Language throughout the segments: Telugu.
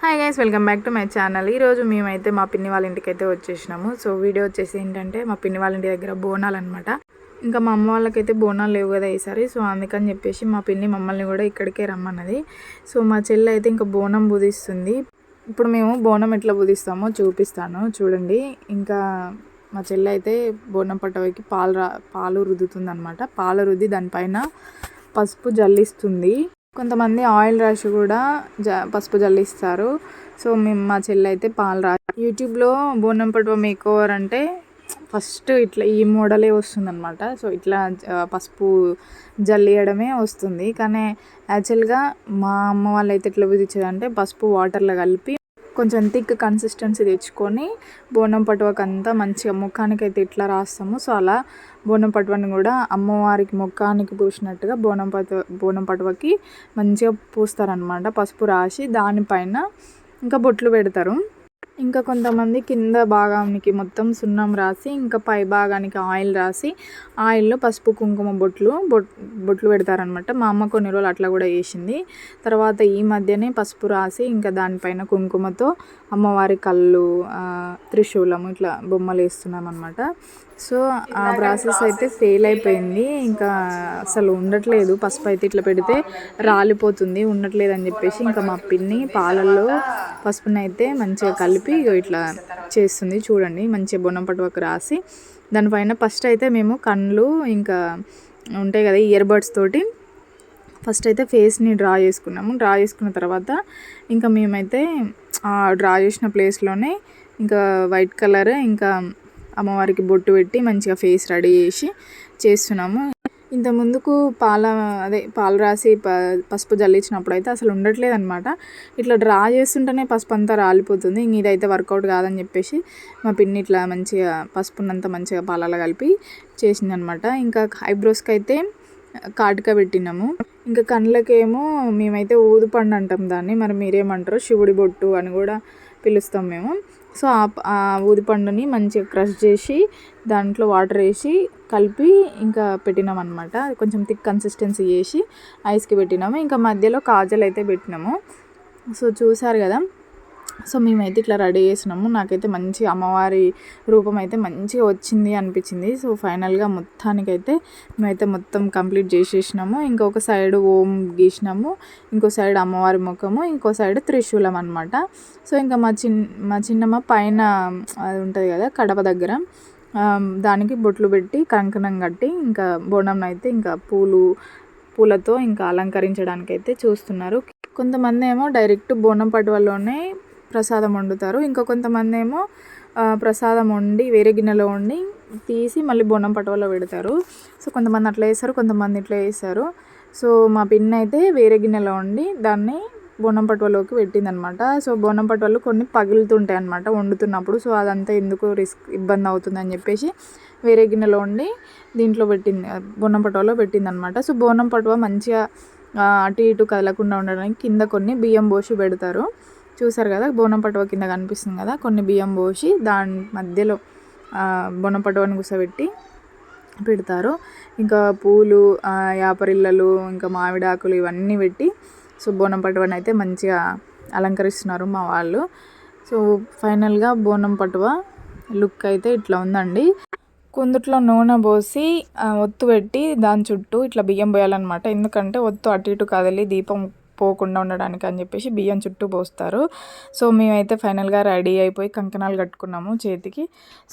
Hi guys, welcome back to my channel. ఈరోజు మేమైతే మా పిన్ని వాళ్ళ ఇంటికి అయితే వచ్చేసినాము. సో వీడియో వచ్చేసి ఏంటంటే మా పిన్ని వాళ్ళ ఇంటి దగ్గర బోనాలు అనమాట. ఇంకా మా అమ్మ వాళ్ళకైతే బోనాలు లేవు కదా ఈసారి. సో అందుకని చెప్పేసి మా పిన్ని మమ్మల్ని కూడా ఇక్కడికే రమ్మన్నది. సో మా చెల్లి అయితే ఇంకా బోనం బుదిస్తుంది. ఇప్పుడు మేము బోనం ఎట్లా బుదిస్తామో చూపిస్తాను చూడండి. ఇంకా మా చెల్లి అయితే బోనం పట్టవకి పాలు రుద్దుతుంది అనమాట. పాలు రుద్ది దానిపైన పసుపు జల్లిస్తుంది. కొంతమంది ఆయిల్ రాసి కూడా పసుపు జల్లిస్తారు. సో మా చెల్లి అయితే పాలు యూట్యూబ్లో బోనం పట్టువ మేక్ ఓవర్ అంటే ఫస్ట్ ఇట్లా ఈ మోడలే వస్తుంది అనమాట. సో ఇట్లా పసుపు జల్లియడమే వస్తుంది. కానీ యాక్చువల్గా మా అమ్మ వాళ్ళు అయితే ఎట్లా బుదించేదంటే పసుపు వాటర్లో కలిపి కొంచెం థిక్ కన్సిస్టెన్సీ తెచ్చుకొని బోనం పటువకంతా మంచిగా ముఖానికి అయితే ఇట్లా రాస్తాము. సో అలా బోనం పటువని కూడా అమ్మవారికి ముఖానికి పూసినట్టుగా బోనం పటువకి మంచిగా పూస్తారనమాట. పసుపు రాసి దానిపైన ఇంకా బొట్లు పెడతారు. ఇంకా కొంతమంది కింద భాగానికి మొత్తం సున్నం రాసి ఇంకా పై భాగానికి ఆయిల్ రాసి ఆయిల్లో పసుపు కుంకుమ బొట్లు పెడతారనమాట. మా అమ్మ కొన్ని రోజులు అట్లా కూడా వేసింది. తర్వాత ఈ మధ్యనే పసుపు రాసి ఇంకా దానిపైన కుంకుమతో అమ్మవారి కళ్ళు, త్రిశూలము ఇట్లా బొమ్మలు వేస్తున్నాం అనమాట. సో ఆ ప్రాసెస్ అయితే ఫెయిల్ అయిపోయింది. ఇంకా అసలు ఉండట్లేదు. పసుపు అయితే ఇట్లా పెడితే రాలిపోతుంది, ఉండట్లేదు అని చెప్పేసి ఇంకా మా పిన్ని పాలల్లో పసుపుని అయితే మంచిగా కలిపి ఇట్లా చేస్తుంది. చూడండి, మంచిగా బొనం పట్టువకు రాసి దానిపైన ఫస్ట్ అయితే మేము కళ్ళు ఇంకా ఉంటాయి కదా ఇయర్ బడ్స్ తోటి ఫస్ట్ అయితే ఫేస్ని డ్రా చేసుకున్నాము. డ్రా చేసుకున్న తర్వాత ఇంకా మేమైతే డ్రా చేసిన ప్లేస్లోనే ఇంకా వైట్ కలర్ ఇంకా అమ్మవారికి బొట్టు పెట్టి మంచిగా ఫేస్ రెడీ చేసి చేస్తున్నాము. ఇంత ముందుకు పాలు రాసి పసుపు జల్లించినప్పుడు అయితే అసలు ఉండట్లేదు అనమాట. ఇట్లా డ్రా చేస్తుంటేనే పసుపు అంతా రాలిపోతుంది. ఇంక ఇదైతే వర్కౌట్ కాదని చెప్పేసి మా పిన్ని ఇట్లా మంచిగా పసుపునంతా మంచిగా పాలలో కలిపి చేసింది అనమాట. ఇంకా ఐబ్రోస్కి అయితే కాటుక పెట్టినాము. ఇంకా కళ్ళకేమో మేమైతే ఊదుపండు అంటాం దాన్ని, మరి మీరేమంటారు, శివుడి బొట్టు అని కూడా పిలుస్తాం మేము. సో ఆ ఊదిపండుని మంచిగా క్రష్ చేసి దాంట్లో వాటర్ వేసి కలిపి ఇంకా పెట్టినాం అనమాట. కొంచెం థిక్ కన్సిస్టెన్సీ చేసి ఐస్కి పెట్టినాము. ఇంకా మధ్యలో కాజల్ అయితే పెట్టినాము. సో చూసారు కదా. సో మేమైతే ఇట్లా రెడీ చేసినాము. నాకైతే మంచి అమ్మవారి రూపం అయితే మంచిగా వచ్చింది అనిపించింది. సో ఫైనల్గా మొత్తానికైతే మేమైతే మొత్తం కంప్లీట్ చేసేసినాము. ఇంకొక సైడ్ ఓం గీసినాము, ఇంకో సైడ్ అమ్మవారి ముఖము, ఇంకో సైడ్ త్రిశూలం అనమాట. సో ఇంకా మా చిన్నమ్మ పైన అది ఉంటుంది కదా కడప దగ్గర, దానికి బొట్లు పెట్టి కంకణం కట్టి ఇంకా బోనం అయితే ఇంకా పూలతో ఇంకా అలంకరించడానికి అయితే చూస్తున్నారు. కొంతమంది ఏమో డైరెక్ట్ బోనం పటువలోనే ప్రసాదం వండుతారు. ఇంకా కొంతమంది ఏమో ప్రసాదం వండి వేరే గిన్నెలో వండి తీసి మళ్ళీ బోనం పటువలో పెడతారు. సో కొంతమంది అట్లా వేస్తారు, కొంతమంది ఇట్లా వేస్తారు. సో మా పిన్ని అయితే వేరే గిన్నెలో వండి దాన్ని బోనం పటువలోకి పెట్టిందనమాట. సో బోనం పటువలు కొన్ని పగులుతుంటాయి అనమాట వండుతున్నప్పుడు. సో అదంతా ఎందుకు ఇబ్బంది అవుతుందని చెప్పేసి వేరే గిన్నెలో వండి దీంట్లో పెట్టింది, బోనం పటువలో పెట్టిందనమాట. సో బోనం పటువ మంచిగా అటు ఇటు కదలకుండా ఉండడానికి కింద కొన్ని బియ్యం పోసి పెడతారు. చూసారు కదా, బోనం పటువ కింద కనిపిస్తుంది కదా, కొన్ని బియ్యం పోసి దాని మధ్యలో బోనం పటువని కూసబెట్టి పెడతారు. ఇంకా పూలు, యాపరిల్లలు, ఇంకా మామిడాకులు ఇవన్నీ పెట్టి సో బోనం పటువని అయితే మంచిగా అలంకరిస్తున్నారు మా వాళ్ళు. సో ఫైనల్గా బోనం పటువ లుక్ అయితే ఇట్లా ఉందండి. కుందుట్లో నూనె పోసి ఒత్తు పెట్టి దాని చుట్టూ ఇట్లా బియ్యం పోయాలన్నమాట. ఎందుకంటే ఒత్తు అటు ఇటు కదిలి దీపం పోకుండా ఉండడానికి అని చెప్పేసి బియ్యం చుట్టూ పోస్తారు. సో మేమైతే ఫైనల్గా రెడీ అయిపోయి కంకణాలు కట్టుకున్నాము చేతికి.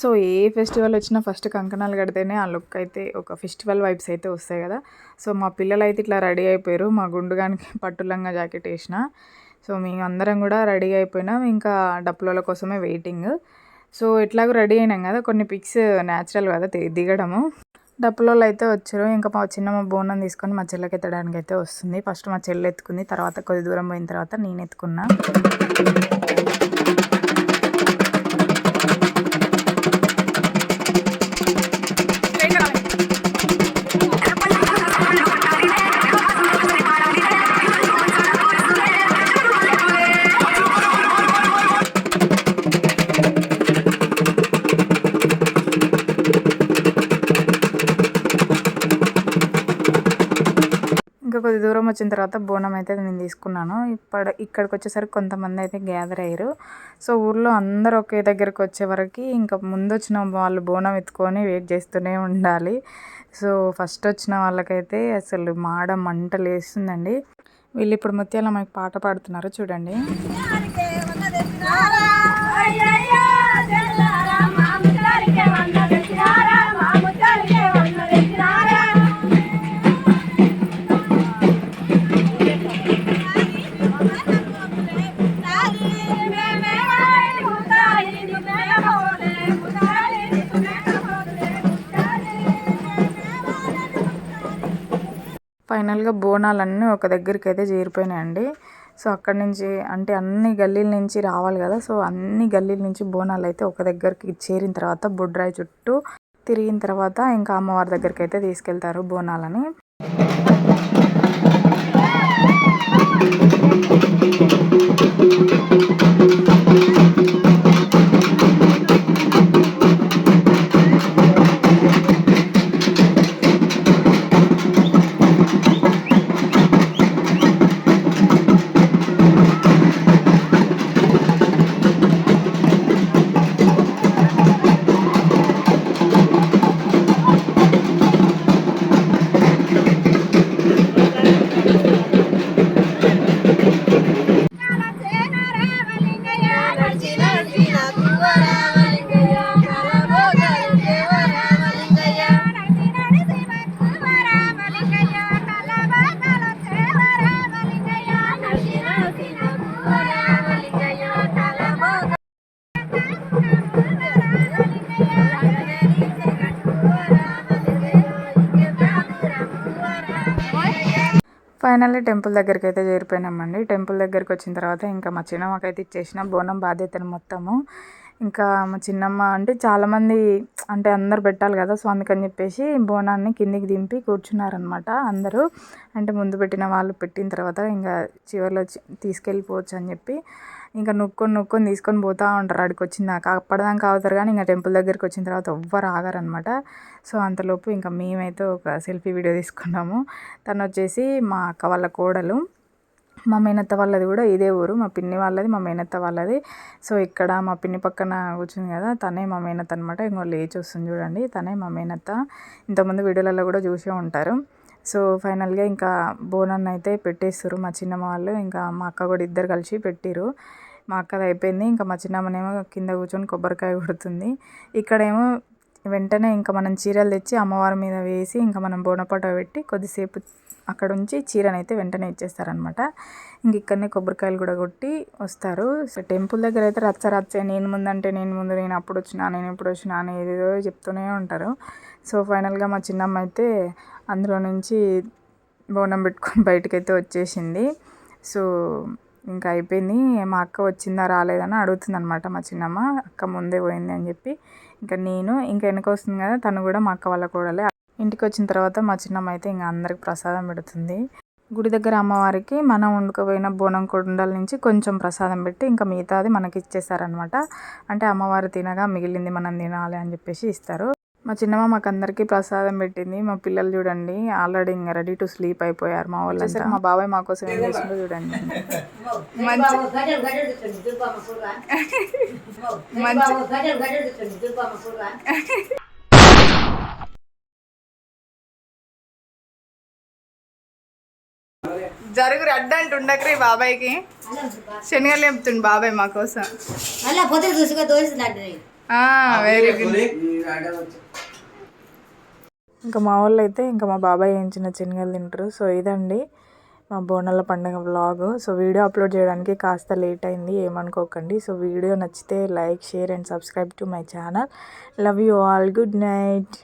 సో ఏ ఫెస్టివల్ వచ్చినా ఫస్ట్ కంకణాలు కడితేనే ఆ లుక్ అయితే ఒక ఫెస్టివల్ వైబ్స్ అయితే వస్తాయి కదా. సో మా పిల్లలు అయితే ఇట్లా రెడీ అయిపోయారు. మా గుండుగానికి పట్టులంగా జాకెట్ వేసిన. సో మేము అందరం కూడా రెడీ అయిపోయినాం. ఇంకా డప్పుల కోసమే వెయిటింగ్. సో ఎట్లాగో రెడీ అయినాం కదా, కొన్ని పిక్స్ న్యాచురల్ కదా దిగడము. డప్పులలో అయితే వచ్చారు. ఇంకా మా చిన్నమ్మ బోనం తీసుకొని మా చెల్లెకి ఎత్తడానికి అయితే వస్తుంది. ఫస్ట్ మా చెల్లె ఎత్తుకుంది, తర్వాత కొద్ది దూరం పోయిన తర్వాత నేను ఎత్తుకున్నా. ఇంకా కొద్ది దూరం వచ్చిన తర్వాత బోనం అయితే నేను తీసుకున్నాను. ఇక్కడికి వచ్చేసరికి కొంతమంది అయితే గ్యాదర్ అయ్యారు. సో ఊర్లో అందరూ ఒకే దగ్గరికి వచ్చే వరకు ఇంకా ముందు వచ్చిన వాళ్ళు బోనం ఎత్తుకొని వెయిట్ చేస్తూనే ఉండాలి. సో ఫస్ట్ వచ్చిన వాళ్ళకైతే అసలు మాడ మంటలు వేస్తుందండి. వీళ్ళు ఇప్పుడు ముత్యాలమ్మకి పాట పాడుతున్నారు చూడండి. ఫైనల్గా బోనాలన్నీ ఒక దగ్గరికి అయితే చేరిపోయినాయండి. సో అక్కడి నుంచి అంటే అన్ని గల్లీల నుంచి రావాలి కదా. సో అన్ని గల్లీల నుంచి బోనాలు అయితే ఒక దగ్గరికి చేరిన తర్వాత బొడ్రాయి చుట్టూ తిరిగిన తర్వాత ఇంకా అమ్మవారి దగ్గరికి అయితే తీసుకెళ్తారు బోనాలని. ఫైనల్లీ టెంపుల్ దగ్గరికి అయితే చేరిపోయినామండి. టెంపుల్ దగ్గరికి వచ్చిన తర్వాత ఇంకా మా చిన్నమ్మకైతే ఇచ్చేసిన బోనం బాధ్యతను మొత్తము. ఇంకా మా చిన్నమ్మ అంటే చాలామంది అంటే అందరు పెట్టాలి కదా. సో అందుకని చెప్పేసి బోనాన్ని కిందికి దింపి కూర్చున్నారనమాట అందరూ. అంటే ముందు పెట్టిన వాళ్ళు పెట్టిన తర్వాత ఇంకా చివరిలో తీసుకెళ్ళిపోవచ్చు అని చెప్పి ఇంకా నొక్కొని తీసుకొని పోతూ ఉంటారు. అక్కడికి వచ్చిందాక అప్పటిదాకా అవుతారు కానీ ఇంకా టెంపుల్ దగ్గరికి వచ్చిన తర్వాత ఎవ్వరు ఆగారనమాట. సో అంతలోపు ఇంకా మేమైతే ఒక సెల్ఫీ వీడియో తీసుకున్నాము. తను వచ్చేసి మా అక్క వాళ్ళ కోడలు. మా మేనత్త వాళ్ళది కూడా ఇదే ఊరు. మా పిన్ని వాళ్ళది మా మేనత్త వాళ్ళది. సో ఇక్కడ మా పిన్ని పక్కన కూర్చుంది కదా తనే మా మేనత్త అనమాట. ఇంకో లేచి వస్తుంది చూడండి తనే మా మేనత్త. ఇంతకుముందు వీడియోలలో కూడా చూసే ఉంటారు. సో ఫైనల్గా ఇంకా బోనాన్ని అయితే పెట్టేస్తారు మా చిన్నమ్మ వాళ్ళు. ఇంకా మా అక్క కూడా ఇద్దరు కలిసి పెట్టిరు. మా అక్కది అయిపోయింది. ఇంకా మా చిన్నమ్మనేమో కింద కూర్చొని కొబ్బరికాయ కొడుతుంది. ఇక్కడేమో వెంటనే ఇంకా మనం చీరలు తెచ్చి అమ్మవారి మీద వేసి ఇంకా మనం బోనపాట పెట్టి కొద్దిసేపు అక్కడ ఉంచి చీరనైతే వెంటనే ఇచ్చేస్తారనమాట. ఇంక ఇక్కడనే కొబ్బరికాయలు కూడా కొట్టి వస్తారు. సో టెంపుల్ దగ్గర అయితే రచ్చ నేను ముందంటే నేను ముందు, నేను అప్పుడు వచ్చినా, నేను ఇప్పుడు వచ్చినా అని ఏదేదో చెప్తూనే ఉంటారు. సో ఫైనల్గా మా చిన్నమ్మ అయితే అందులో నుంచి బోనం పెట్టుకొని బయటకైతే వచ్చేసింది. సో ఇంకా అయిపోయింది. మా అక్క వచ్చిందా రాలేదని అడుగుతుంది అనమాట మా చిన్నమ్మ. అక్క ముందే పోయింది అని చెప్పి ఇంకా నేను ఇంకా వెనక వస్తుంది కదా తను కూడా మా అక్క వాళ్ళ కూడలే. ఇంటికి వచ్చిన తర్వాత మా చిన్నమ్మ అయితే ఇంకా అందరికి ప్రసాదం పెడుతుంది. గుడి దగ్గర అమ్మవారికి మనం వండుకోపోయిన బోనం కుండల నుంచి కొంచెం ప్రసాదం పెట్టి ఇంకా మిగతాది మనకి ఇచ్చేసారనమాట. అంటే అమ్మవారు తినగా మిగిలింది మనం తినాలి అని చెప్పేసి ఇస్తారు. మా చిన్నమ్మ మాకు అందరికీ ప్రసాదం పెట్టింది. మా పిల్లలు చూడండి ఆల్రెడీ ఇంకా రెడీ టు స్లీప్ అయిపోయారు. మా వాళ్ళంతా మా బాబాయ్ మా కోసం ఏం చేసిందో చూడండి. జరుగురు అడ్డంటు ఉండక్రీ బాబాయ్కి శనగలు చెప్తుండు బాబాయ్ మా కోసం. Very good. ఇంకా మా వాళ్ళు అయితే ఇంకా మా బాబాయ్ వేయించిన శనగలు తింటారు. సో ఇదండి మా బోనాల పండుగ వ్లాగ్. సో వీడియో అప్లోడ్ చేయడానికి కాస్త లేట్ అయింది, ఏమనుకోకండి. సో వీడియో నచ్చితే like, share and subscribe to my channel. Love you all. Good night.